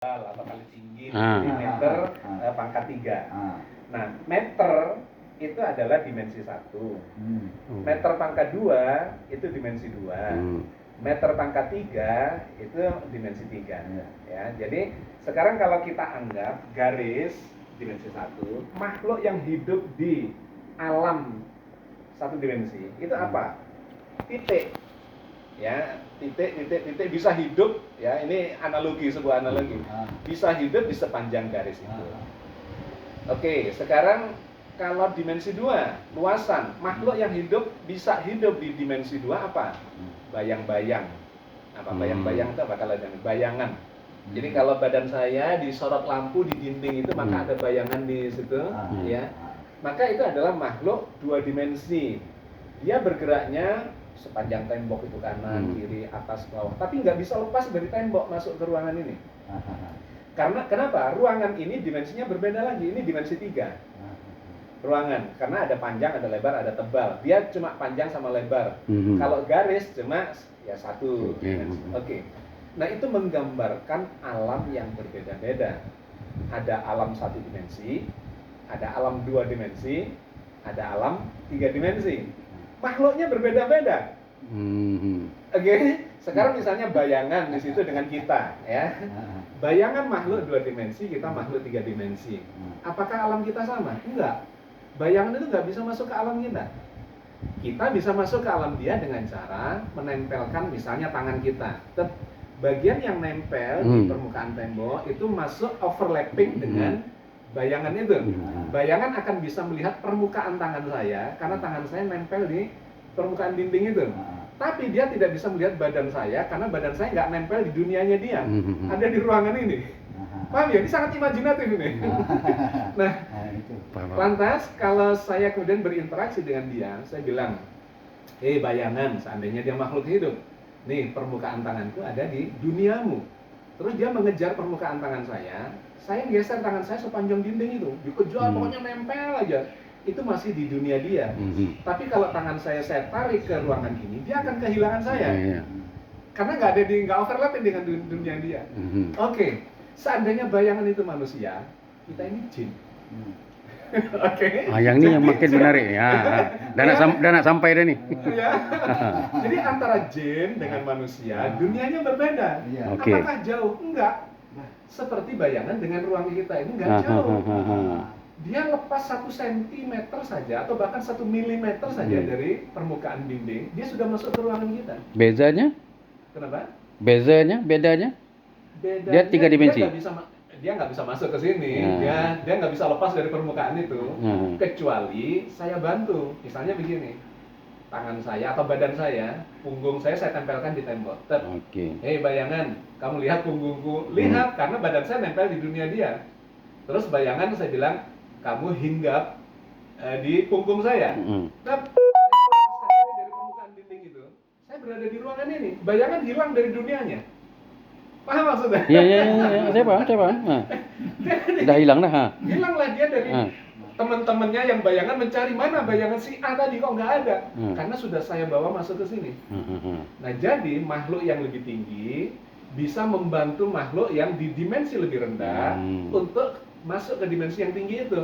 atau kali tinggi, jadi meter pangkat 3. Nah, meter itu adalah dimensi 1. Meter pangkat 2 itu dimensi 2. Meter pangkat 3 itu dimensi 3. Ya, jadi sekarang kalau kita anggap garis dimensi 1, makhluk yang hidup di alam satu dimensi itu apa? Titik. Ya, titik bisa hidup, ya, ini sebuah analogi, bisa hidup di sepanjang garis itu. Oke, sekarang kalau dimensi 2, luasan, makhluk yang bisa hidup di dimensi 2 apa? Bayang-bayang. Apa bayang-bayang itu? Bakal ada bayangan. Jadi kalau badan saya disorot lampu di dinding itu, maka ada bayangan di situ, ya. Maka itu adalah makhluk 2 dimensi. Dia bergeraknya sepanjang tembok itu, kanan, kiri, atas, bawah. Tapi nggak bisa lepas dari tembok masuk ke ruangan ini. Karena kenapa? Ruangan ini dimensinya berbeda lagi. Ini dimensi 3. Ruangan, karena ada panjang, ada lebar, ada tebal. Dia cuma panjang sama lebar. Kalau garis cuma ya 1 dimensi. Oke. Nah, itu menggambarkan alam yang berbeda-beda. Ada alam 1 dimensi, ada alam 2 dimensi, ada alam 3 dimensi. Makhluknya berbeda-beda. Oke, sekarang misalnya bayangan di situ dengan kita, ya. Bayangan makhluk 2 dimensi, kita makhluk 3 dimensi. Apakah alam kita sama? Enggak. Bayangan itu nggak bisa masuk ke alam kita. Kita bisa masuk ke alam dia dengan cara menempelkan misalnya tangan kita. Bagian yang nempel di permukaan tembok itu masuk overlapping dengan bayangan itu. Bayangan akan bisa melihat permukaan tangan saya karena tangan saya nempel di permukaan dinding itu. Tapi dia tidak bisa melihat badan saya karena badan saya nggak nempel di dunianya dia. Ada di ruangan ini. Paham ya? Ini sangat imajinatif ini. Nah, lantas kalau saya kemudian berinteraksi dengan dia, saya bilang, bayangan, seandainya dia makhluk hidup, nih permukaan tanganku ada di duniamu. Terus dia mengejar permukaan tangan saya geser tangan saya sepanjang dinding itu, dikejar, pokoknya nempel aja. Itu masih di dunia dia. Tapi kalau tangan saya tarik ke ruangan ini, dia akan kehilangan saya. Karena nggak overlapping dengan dunia dia. Oke, seandainya bayangan itu manusia, kita ini jin. Oke. Yang ini yang makin menarik ya. Dana sampai deh nih. Ya. Jadi antara jin dengan manusia, dunianya berbeda. Apakah jauh? Enggak. Seperti bayangan dengan ruang kita ini enggak jauh. Dia lepas 1 cm saja atau bahkan 1 mm saja dari permukaan dinding, dia sudah masuk ke ruangan kita. Bezanya? Kenapa? Bedanya? Dia 3 dimensi. Dia nggak bisa masuk ke sini. Dia nggak bisa lepas dari permukaan itu, kecuali saya bantu. Misalnya begini, tangan saya atau badan saya, punggung saya tempelkan di tembok. Bayangan, kamu lihat punggungku. Lihat, karena badan saya nempel di dunia dia. Terus bayangan saya bilang, kamu hinggap di punggung saya. Dari permukaan dinding itu, saya berada di ruangan ini. Bayangan hilang dari dunianya. Paham maksudnya? Iya. Saya paham. Udah hilang dah. Hilanglah dia dari teman-temannya yang bayangan, mencari mana bayangan si A tadi, kok nggak ada. Karena sudah saya bawa masuk ke sini. Nah, jadi makhluk yang lebih tinggi bisa membantu makhluk yang di dimensi lebih rendah untuk masuk ke dimensi yang tinggi itu.